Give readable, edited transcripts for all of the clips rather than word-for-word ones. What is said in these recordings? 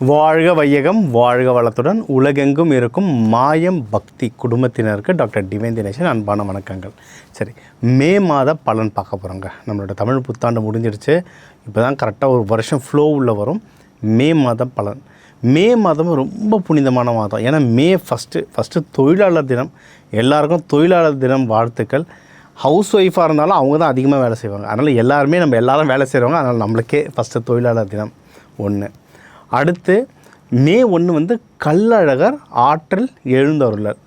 வாழ்க வையகம் வாழ்க வளத்துடன் உலகெங்கும் இருக்கும் மாயம் பக்தி குடும்பத்தினருக்கு டாக்டர் டிவைன் தினேஷன் அன்பான வணக்கங்கள். சரி, மே மாத பலன் பார்க்க போகிறோங்க. நம்மளோட தமிழ் புத்தாண்டு முடிஞ்சிடுச்சு. இப்போ தான் கரெக்டாக ஒரு வருஷம் ஃப்ளோ உள்ள வரும். மே மாதம் பலன். மே மாதம் ரொம்ப புனிதமான மாதம். ஏன்னா மே ஃபஸ்ட்டு தொழிலாளர் தினம். எல்லாருக்கும் தொழிலாளர் தினம் வாழ்த்துக்கள். ஹவுஸ் ஒய்ஃபாக இருந்தாலும் அவங்க தான் அதிகமாக வேலை செய்வாங்க. அதனால் நம்ம எல்லாரும் வேலை செய்கிறவங்க. அதனால் நம்மளுக்கே ஃபஸ்ட்டு தொழிலாளர் தினம் ஒன்று. அடுத்து மே 1 கள்ளழகர் ஆற்றல் எழுந்தருளர்.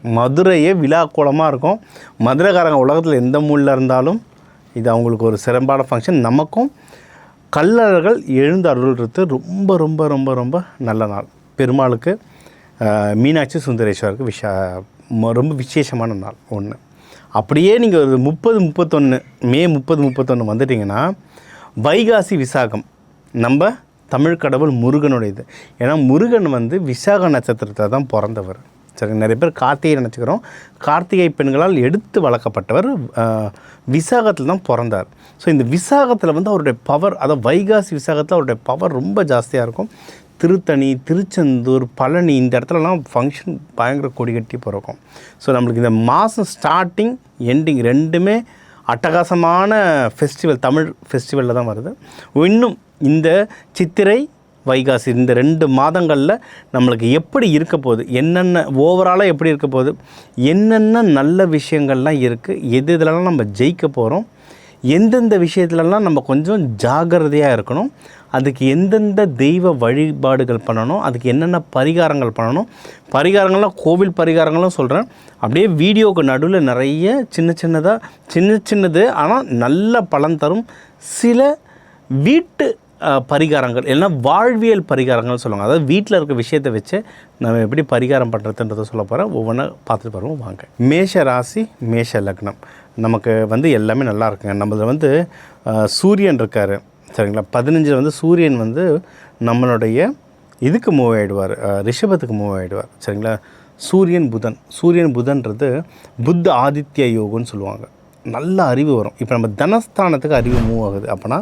மதுரையே விழா கோலமாக இருக்கும். மதுரைக்காரங்க உலகத்தில் எந்த மூலையில் இருந்தாலும் இது அவங்களுக்கு ஒரு சிறப்பான ஃபங்க்ஷன். நமக்கும் கள்ளழகர் எழுந்தருள்றது ரொம்ப ரொம்ப ரொம்ப ரொம்ப நல்ல நாள். பெருமாளுக்கு மீனாட்சி சுந்தரேஸ்வருக்கு ரொம்ப விசேஷமான நாள் ஒன்று. அப்படியே நீங்கள் ஒரு 30-31 மே 30-31 வந்துட்டிங்கன்னா வைகாசி விசாகம் நம்ம தமிழ் கடவுள் முருகனுடையது. ஏன்னா முருகன் விசாக நட்சத்திரத்தில் தான் பிறந்தவர். சரி, நிறைய பேர் கார்த்திகை நினச்சிக்கிறோம். கார்த்திகை பெண்களால் எடுத்து வளர்க்கப்பட்டவர் விசாகத்தில் தான் பிறந்தார். ஸோ இந்த விசாகத்தில் அவருடைய பவர், அதாவது வைகாசி விசாகத்தில் அவருடைய பவர் ரொம்ப ஜாஸ்தியாக இருக்கும். திருத்தணி, திருச்செந்தூர், பழனி இந்த இடத்துலலாம் ஃபங்க்ஷன் பயங்கர கொடி கட்டி பிறக்கும். ஸோ நம்மளுக்கு இந்த மாதம் ஸ்டார்டிங் எண்டிங் ரெண்டுமே அட்டகாசமான ஃபெஸ்டிவல், தமிழ் ஃபெஸ்டிவலில் தான் வருது. இன்னும் இந்த சித்திரை வைகாசி இந்த 2 மாதங்களில் நம்மளுக்கு எப்படி இருக்க போகுது, என்னென்ன ஓவராலாக எப்படி இருக்க போகுது, என்னென்ன நல்ல விஷயங்கள்லாம் இருக்குது, இதெல்லாம் நம்ம ஜெயிக்க போகிறோம், எந்தெந்த விஷயத்துலலாம் நம்ம கொஞ்சம் ஜாகிரதையாக இருக்கணும், அதுக்கு எந்தெந்த தெய்வ வழிபாடுகள் பண்ணணும், அதுக்கு என்னென்ன பரிகாரங்கள் பண்ணணும். பரிகாரங்கள்லாம் கோவில் பரிகாரங்களும் சொல்கிறேன். அப்படியே வீடியோவுக்கு நடுவில் நிறைய சின்னது ஆனால் நல்ல பலன் தரும் சில வீட்டு பரிகாரங்கள், இல்லைன்னா வாழ்வியல் பரிகாரங்கள் சொல்லுவாங்க. அதாவது வீட்டில் இருக்க விஷயத்தை வச்சு நம்ம எப்படி பரிகாரம் பண்ணுறதுன்றதை சொல்ல போகிறேன். ஒவ்வொன்றா பார்த்துட்டு போகிறோம் வாங்க. மேஷ ராசி, மேஷ லக்னம். நமக்கு எல்லாமே நல்லா இருக்குங்க. நம்மள சூரியன் இருக்கார், சரிங்களா. 15 சூரியன் நம்மளுடைய இதுக்கு மூவ் ஆகிடுவார், ரிஷபத்துக்கு மூவ் ஆகிடுவார், சரிங்களா. சூரியன் புதன்றது புத்த ஆதித்ய யோகம்னு சொல்லுவாங்க. நல்ல அறிவு வரும். இப்போ நம்ம தனஸ்தானத்துக்கு அறிவு மூவ் ஆகுது. அப்போனா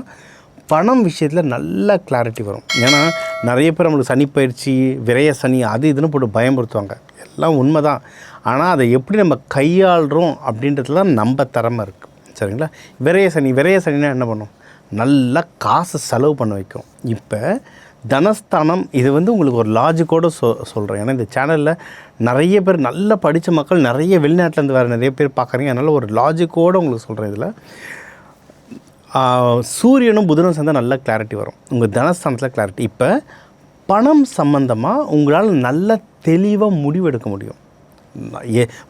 பணம் விஷயத்தில் நல்ல கிளாரிட்டி வரும். ஏன்னா நிறைய பேர் நம்மளுக்கு சனி பயிற்சி, விரய சனி, அது இதுன்னு போட்டு பயமுறுத்துவாங்க. எல்லாம் உண்மை தான். ஆனால் அதை எப்படி நம்ம கையாளுறோம் அப்படின்றதுல தான் நம்ம திறமை இருக்குது, சரிங்களா. விரய சனினா என்ன பண்ணும், நல்லா காசு செலவு பண்ண வைக்கும். இப்போ தனஸ்தானம் இது உங்களுக்கு ஒரு லாஜிக்கோடு சொல்கிறேன். ஏன்னா இந்த சேனலில் நிறைய பேர் நல்லா படித்த மக்கள், நிறைய வெளிநாட்டிலேருந்து வேறு நிறைய பேர் பார்க்குறீங்க. அதனால் ஒரு லாஜிக்கோடு உங்களுக்கு சொல்கிறேன். இதில் சூரியனும் புதனும் சேர்ந்தால் நல்ல கிளாரிட்டி வரும். உங்கள் தனஸ்தானத்தில் கிளாரிட்டி. இப்போ பணம் சம்மந்தமாக உங்களால் நல்ல தெளிவாக முடிவெடுக்க முடியும்.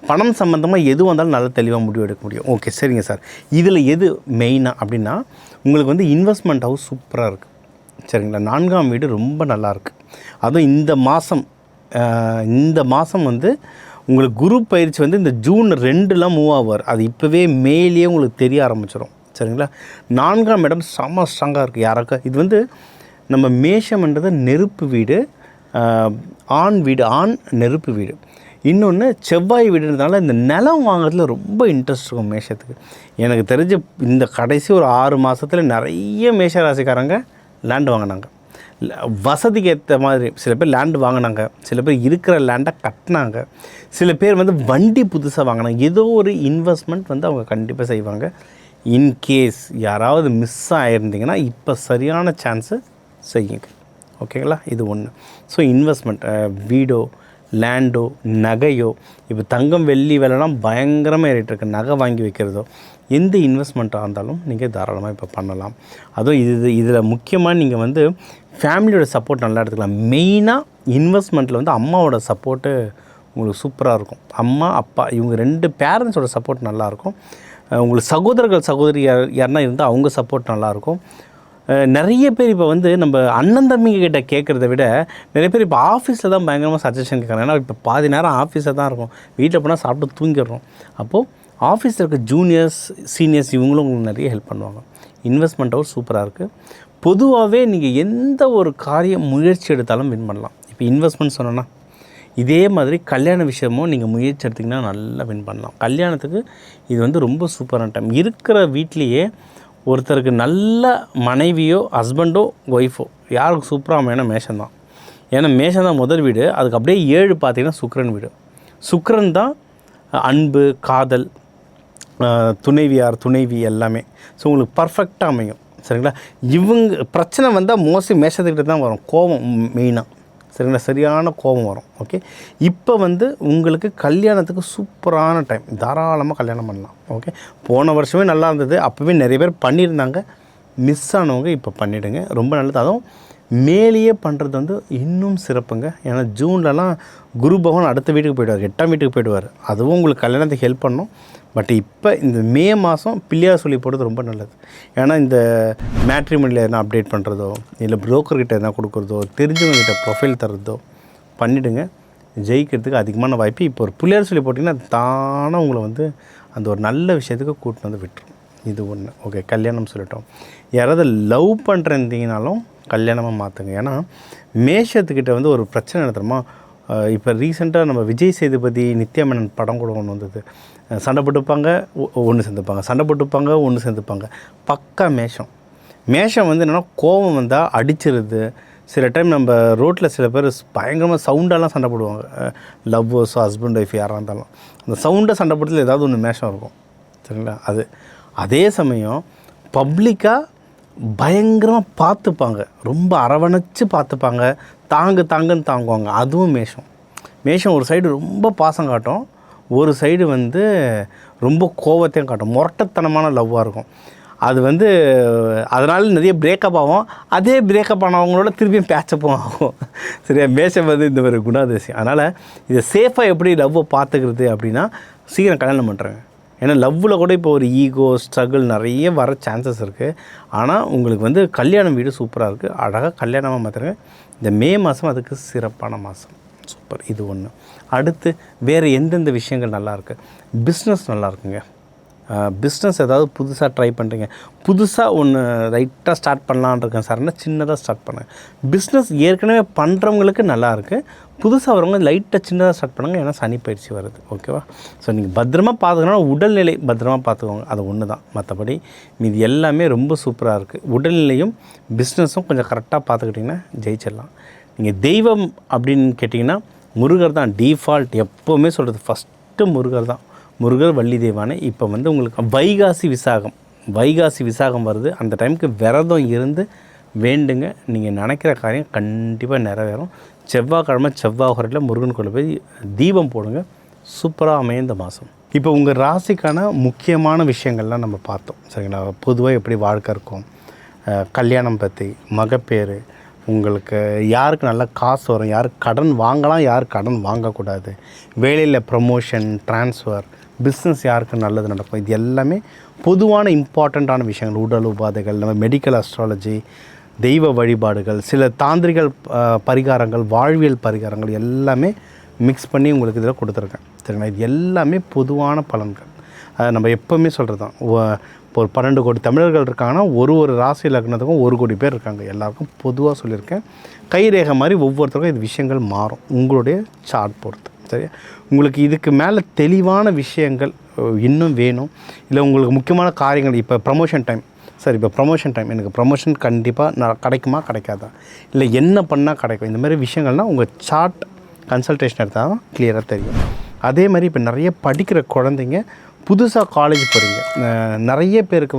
பணம் சம்மந்தமாக எது வந்தாலும் நல்ல தெளிவாக முடிவெடுக்க முடியும். ஓகே, சரிங்க சார். இதில் எது மெயினாக அப்படின்னா உங்களுக்கு இன்வெஸ்ட்மெண்ட் ஹவுஸ் சூப்பராக இருக்குது, சரிங்களா. 4ஆம் வீடு ரொம்ப நல்லாயிருக்கு. அதுவும் இந்த மாதம் உங்களுக்கு குரு பயிற்சி இந்த ஜூன் 2 மூவ் ஆவார். அது இப்போவே மேலேயே உங்களுக்கு தெரிய ஆரம்பிச்சிடும், சரிங்களா. 4ஆம் இடம் செம்ம ஸ்ட்ராங்காக இருக்குது. யாராக்க இது நம்ம மேஷம்ன்றது நெருப்பு வீடு, ஆண் நெருப்பு வீடு. இன்னொன்று செவ்வாய் வீடுன்றதுனால இந்த நிலம் வாங்குறதுல ரொம்ப இன்ட்ரெஸ்ட் இருக்கும் மேஷத்துக்கு. எனக்கு தெரிஞ்ச இந்த கடைசி ஒரு 6 மாதத்தில் நிறைய மேஷராசிக்காரங்க லேண்டு வாங்கினாங்க. வசதிக்கு ஏற்ற மாதிரி சில பேர் லேண்டு வாங்கினாங்க, சில பேர் இருக்கிற லேண்டை கட்டினாங்க, சில பேர் வண்டி புதுசாக வாங்கினாங்க. ஏதோ ஒரு இன்வெஸ்ட்மெண்ட் அவங்க கண்டிப்பாக செய்வாங்க. இன்கேஸ் யாராவது மிஸ் ஆகிருந்தீங்கன்னா இப்போ சரியான சான்ஸு செய்யுங்க, ஓகேங்களா. இது ஒன்று. ஸோ இன்வெஸ்ட்மெண்ட், வீடோ லேண்டோ நகையோ, இப்போ தங்கம் வெள்ளி விலைலாம் பயங்கரமாக ஏறிட்டுருக்கு. நகை வாங்கி வைக்கிறதோ எந்த இன்வெஸ்ட்மெண்ட்டாக இருந்தாலும் நீங்கள் தாராளமாக இப்போ பண்ணலாம். அதுவும் இதில் முக்கியமாக நீங்கள் ஃபேமிலியோட சப்போர்ட் நல்லா எடுத்துக்கலாம். மெயினாக இன்வெஸ்ட்மெண்ட்டில் அம்மாவோட சப்போர்ட்டு உங்களுக்கு சூப்பராக இருக்கும். அம்மா அப்பா இவங்க 2 பேரண்ட்ஸோட சப்போர்ட் நல்லாயிருக்கும். உங்களுக்கு சகோதரி யாருன்னா இருந்தால் அவங்க சப்போர்ட் நல்லாயிருக்கும். நிறைய பேர் இப்போ நம்ம அண்ணன் தம்பிங்க கிட்ட கேட்குறத விட நிறைய பேர் இப்போ ஆஃபீஸில் தான் பயங்கரமாக சஜஷன் கேட்குறாங்க. ஏன்னா இப்போ பாதி நேரம் ஆஃபீஸில் தான் இருக்கும், வீட்டில் போனால் சாப்பிட்டு தூங்கிடுறோம். அப்போது ஆஃபீஸில் இருக்க ஜூனியர்ஸ் சீனியர்ஸ் இவங்களும் உங்களுக்கு நிறைய ஹெல்ப் பண்ணுவாங்க. இன்வெஸ்ட்மெண்ட்டும் சூப்பராக இருக்குது. பொதுவாகவே நீங்கள் எந்த ஒரு முயற்சி எடுத்தாலும் வின் பண்ணலாம். இப்போ இன்வெஸ்ட்மெண்ட் சொன்னோன்னா இதே மாதிரி கல்யாண விஷயமும் நீங்கள் முயற்சி எடுத்திங்கன்னா நல்லா வின் பண்ணலாம். கல்யாணத்துக்கு இது ரொம்ப சூப்பரான டைம். இருக்கிற வீட்லேயே ஒருத்தருக்கு நல்ல மனைவியோ ஹஸ்பண்டோ ஒய்ஃபோ யாருக்கு சூப்பராக அமையனா மேஷம் தான். ஏன்னா மேஷம் தான் முதல் வீடு. அதுக்கு அப்படியே 7 பார்த்திங்கன்னா சுக்கிரன் வீடு. சுக்கிரன் தான் அன்பு, காதல், துணைவியார், துணைவி எல்லாமே. ஸோ உங்களுக்கு பர்ஃபெக்டாக அமையும். சரிங்களா? இவங்க பிரச்சனை வந்தால் மோஸ்ட்லி மேஷத்துக்கிட்ட தான் வரும். கோபம் மெயினாக. சரிங்களா? சரியான கோபம் வரும். ஓகே, இப்போ உங்களுக்கு கல்யாணத்துக்கு சூப்பரான டைம். தாராளமாக கல்யாணம் பண்ணலாம். ஓகே, போன வருஷமே நல்லா இருந்தது. அப்போவே நிறைய பேர் பண்ணியிருந்தாங்க. மிஸ் ஆனவங்க இப்போ பண்ணிவிடுங்க. ரொம்ப நல்லது. அதுவும் மேலேயே பண்ணுறது இன்னும் சிறப்புங்க. ஏன்னா ஜூன்லலாம் குரு பகவான் அடுத்த வீட்டுக்கு போயிடுவார், 8ஆம் வீட்டுக்கு போயிடுவார். அதுவும் உங்களுக்கு கல்யாணத்துக்கு ஹெல்ப் பண்ணும். பட் இப்போ இந்த மே மாதம் பிள்ளையார் சொல்லி போடுறது ரொம்ப நல்லது. ஏன்னா இந்த மேட்ரிமோனியில் எதனா அப்டேட் பண்ணுறதோ, இல்லை புரோக்கர்கிட்ட எதனா கொடுக்குறதோ, தெரிஞ்சவங்ககிட்ட ப்ரொஃபைல் தர்றதோ பண்ணிவிடுங்க. ஜெயிக்கிறதுக்கு அதிகமான வாய்ப்பு. இப்போ ஒரு பிள்ளையார் சொல்லி போட்டிங்கன்னா தானே உங்களை அந்த ஒரு நல்ல விஷயத்துக்கு கூட்டின்னு விட்டுரும். இது ஒன்று. ஓகே, கல்யாணம் சொல்லிட்டோம். யாராவது லவ் பண்ணுறீங்கனாலும் கல்யாணமாக மாற்றுங்க. ஏன்னா மேஷத்துக்கிட்ட ஒரு பிரச்சனை நடத்துகிறோமா. இப்போ ரீசெண்டாக நம்ம விஜய் சேதுபதி, நித்யா மேனன் படம் கூட ஒன்று வந்தது. சண்டை போட்டுப்பாங்க, ஒன்று சேர்ந்துப்பாங்க, சண்டை போட்டுப்பாங்க, ஒன்று சேர்ந்துப்பாங்க. பக்கா மேஷம். மேஷம் என்னென்னா கோபம் வந்தால் அடிச்சிருது. சில டைம் நம்ம ரோட்டில் சில பேர் பயங்கரமாக சவுண்டாலாம் சண்டை போடுவாங்க. லவ்வர்ஸோ ஹஸ்பண்ட் ஒய்ஃப் யாராக இருந்தாலும் அந்த சவுண்டை சண்டை போடுறதுல ஏதாவது ஒன்று மேஷம் இருக்கும். சரிங்களா? அதே சமயம் பப்ளிக்காக பயங்கரமாக பார்த்துப்பாங்க, ரொம்ப அரவணைச்சு பார்த்துப்பாங்க, தாங்குன்னு தாங்குவாங்க. அதுவும் மேஷம் ஒரு சைடு ரொம்ப பாசம் காட்டும், ஒரு சைடு ரொம்ப கோபத்தையும் காட்டும். முரட்டத்தனமான லவ்வாக இருக்கும். அது அதனால நிறைய பிரேக்கப் ஆகும். அதே பிரேக்கப் ஆனவங்களோட திருப்பியும் பேச்சப்பும் ஆகும். சரியா? மேஷம் இந்த ஒரு குணாதிசயம். அதனால் இதை சேஃபாக எப்படி லவ்வை பார்த்துக்கிறது அப்படின்னா சீக்கிரம் கல்யாணம் பண்ணுறேங்க. ஏன்னா லவ்வில் கூட இப்போ ஒரு ஈகோ ஸ்ட்ரகிள் நிறைய வர சான்சஸ் இருக்குது. ஆனால் உங்களுக்கு கல்யாணம் வீடு சூப்பராக இருக்குது. அழகாக கல்யாணமாக மாற்றுறேங்க. இந்த மே மாதம் அதுக்கு சிறப்பான மாதம். சூப்பர். இது ஒன்று. அடுத்து வேறு எந்தெந்த விஷயங்கள் நல்லாயிருக்கு? பிஸ்னஸ் நல்லா இருக்குங்க. பிஸ்னஸ் ஏதாவது புதுசாக ட்ரை பண்ணுறீங்க, புதுசாக ஒன்று ரைட்டாக ஸ்டார்ட் பண்ணலான் இருக்கேன் சார்னா சின்னதாக ஸ்டார்ட் பண்ணுங்கள். பிஸ்னஸ் ஏற்கனவே பண்ணுறவங்களுக்கு நல்லாயிருக்கு. புதுசாக வரவங்க லைட்டாக சின்னதாக ஸ்டார்ட் பண்ணுங்கள். ஏன்னா சனி பயிற்சி வருது. ஓகேவா? ஸோ நீங்கள் பத்திரமா பார்த்துக்கணும். உடல்நிலை பத்திரமா பார்த்துக்கோங்க. அது ஒன்று தான். மற்றபடி மீது எல்லாமே ரொம்ப சூப்பராக இருக்குது. உடல்நிலையும் பிஸ்னஸும் கொஞ்சம் கரெக்டாக பார்த்துக்கிட்டிங்கன்னா ஜெயிச்சிடலாம். நீங்கள் தெய்வம் அப்படின்னு கேட்டிங்கன்னா முருகர் தான் டிஃபால்ட். எப்போவுமே சொல்கிறது ஃபஸ்ட்டு முருகர் தான். முருகர், வள்ளி தெய்வானை. இப்போ உங்களுக்கு வைகாசி விசாகம் வருது. அந்த டைமுக்கு விரதம் இருந்து வேண்டுங்க. நீங்கள் நினைக்கிற காரியம் கண்டிப்பாக நிறைவேறும். செவ்வாய்க்கிழமை செவ்வாய்க்கிழமையில் முருகன் கோயில் போய் தீபம் போடுங்க. சூப்பராக அமைய இந்த மாதம். இப்போ உங்கள் ராசிக்கான முக்கியமான விஷயங்கள்லாம் நம்ம பார்த்தோம். சரிங்களா? பொதுவாக எப்படி வாழ்க்கை இருக்கும், கல்யாணம் பற்றி, மகப்பேறு, உங்களுக்கு யாருக்கு நல்ல காசு வரும், யார் கடன் வாங்கலாம், யார் கடன் வாங்கக்கூடாது, வேலையில் ப்ரமோஷன், ட்ரான்ஸ்ஃபர், பிஸ்னஸ் யாருக்கு நல்லது நடக்கும், இது எல்லாமே பொதுவான இம்பார்ட்டண்ட்டான விஷயங்கள். உடல் உபாதைகள், நம்ம மெடிக்கல் அஸ்ட்ராலஜி, தெய்வ வழிபாடுகள், சில தாந்திரிகள் பரிகாரங்கள், வாழ்வியல் பரிகாரங்கள் எல்லாமே மிக்ஸ் பண்ணி உங்களுக்கு இதில் கொடுத்துருக்கேன். சரிங்களா? இது எல்லாமே பொதுவான பலன்கள். நம்ம எப்போவுமே சொல்கிறது தான். இப்போ ஒரு 12 கோடி தமிழர்கள் இருக்காங்கன்னா ஒரு ராசி லக்னத்துக்கும் 1 கோடி பேர் இருக்காங்க. எல்லாருக்கும் பொதுவாக சொல்லியிருக்கேன். கைரேகை மாதிரி ஒவ்வொருத்தருக்கும் இது விஷயங்கள் மாறும் உங்களுடைய சார்ட் பொறுத்து. சரியா? உங்களுக்கு இதுக்கு மேலே தெளிவான விஷயங்கள் இன்னும் வேணும், இல்லை உங்களுக்கு முக்கியமான காரியங்கள், இப்போ ப்ரமோஷன் டைம், சார் இப்போ ப்ரமோஷன் டைம், எனக்கு ப்ரமோஷன் கண்டிப்பாக கிடைக்குமா கிடைக்காதா, இல்லை என்ன பண்ணால் கிடைக்கும், இந்த மாதிரி விஷயங்கள்லாம் உங்கள் சார்ட் கன்சல்டேஷன் எடுத்தால் தான் கிளியராக தெரியும். அதே மாதிரி இப்போ நிறைய படிக்கிற குழந்தைங்க புதுசாக காலேஜ் போகிறீங்க. நிறைய பேருக்கு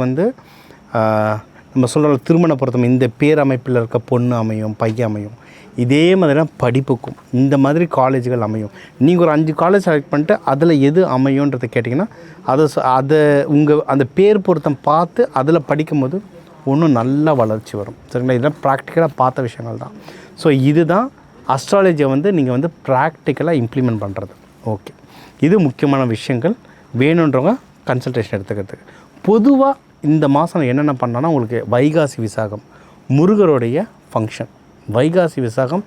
நம்ம சொல்கிற திருமண பொருத்தம், இந்த பேரமைப்பில் இருக்க பொண்ணு அமையும், பையன் அமையும். இதே மாதிரி தான் படிப்புக்கும் இந்த மாதிரி காலேஜுகள் அமையும். நீங்கள் ஒரு 5 காலேஜ் செலக்ட் பண்ணிட்டு அதில் எது அமையுன்றதை கேட்டிங்கன்னா அதை உங்கள் அந்த பேர் பொருத்தம் பார்த்து அதில் படிக்கும்போது இன்னும் நல்ல வளர்ச்சி வரும். சரிங்களா? இதெல்லாம் ப்ராக்டிக்கலாக பார்த்த விஷயங்கள் தான். ஸோ இதுதான் அஸ்ட்ராலஜியை நீங்கள் ப்ராக்டிக்கலாக இம்ப்ளிமெண்ட் பண்ணுறது. ஓகே, இது முக்கியமான விஷயங்கள். வேணுன்றவங்க கன்சல்டேஷன் எடுத்துக்கிறதுக்கு. பொதுவாக இந்த மாதம் என்னென்ன பண்ணான்னா உங்களுக்கு வைகாசி விசாகம் முருகருடைய ஃபங்க்ஷன். வைகாசி விசாகம்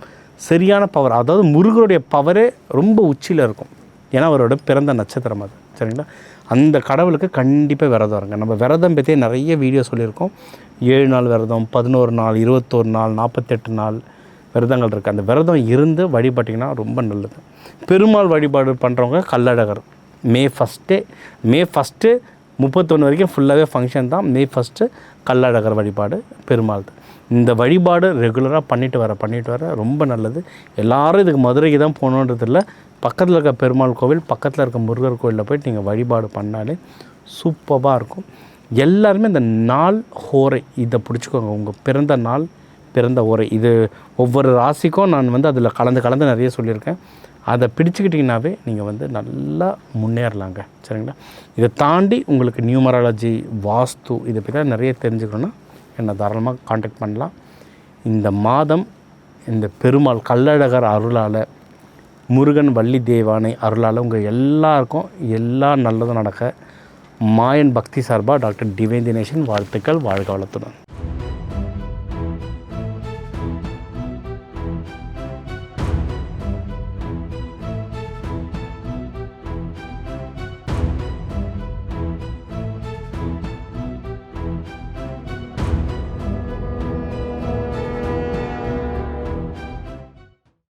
சரியான பவர், அதாவது முருகருடைய பவரே ரொம்ப உச்சியில் இருக்கும். ஏன்னா அவரோட பிறந்த நட்சத்திரம் அது. சரிங்களா? அந்த கடவுளுக்கு கண்டிப்பாக விரதம் இருங்க. நம்ம விரதம் பற்றியே நிறைய வீடியோ சொல்லியிருக்கோம். 7 நாள் விரதம், 11 நாள், 21 நாள், 48 நாள் விரதங்கள் இருக்குது. அந்த விரதம் இருந்து வழிபட்டிங்கன்னா ரொம்ப நல்லது. பெருமாள் வழிபாடு பண்ணுறவங்க கள்ளழகர் மே ஃபஸ்ட்டு 31 வரைக்கும் ஃபுல்லாகவே ஃபங்க்ஷன் தான். மே 1 கள்ளழகர் வழிபாடு பெருமாள். இந்த வழிபாடு ரெகுலராக பண்ணிட்டு வர ரொம்ப நல்லது. எல்லாரும் இதுக்கு மதுரைக்கு தான் போகணுன்றதில்ல, பக்கத்தில் இருக்க பெருமாள் கோவில், பக்கத்தில் இருக்க முருகர் கோவிலில் போய்ட்டு நீங்கள் வழிபாடு பண்ணாலே சூப்பராக இருக்கும். எல்லாருமே இந்த நாள் ஹோரை இதை பிடிச்சிக்கோங்க. உங்கள் பிறந்த நாள், பிறந்த ஓரை, இது ஒவ்வொரு ராசிக்கும் நான் அதில் கலந்து நிறைய சொல்லியிருக்கேன். அதை பிடிச்சிக்கிட்டிங்கனாவே நீங்கள் நல்லா முன்னேறலாங்க. சரிங்களா? இதை தாண்டி உங்களுக்கு நியூமராலஜி, வாஸ்து இதை பற்றி நிறைய தெரிஞ்சுக்கணுன்னா என்னை தாராளமாக காண்டாக்ட் பண்ணலாம். இந்த மாதம் இந்த பெருமாள் கள்ளழகர் அருளால், முருகன் வள்ளி தேவானை அருளால் உங்கள் எல்லாருக்கும் எல்லா நல்லதும் நடக்க மாயன் பக்தி சார்பாக டாக்டர் டிவைன் தினேஷன் வாழ்த்துக்கள். வாழ்க வளத்துடன்.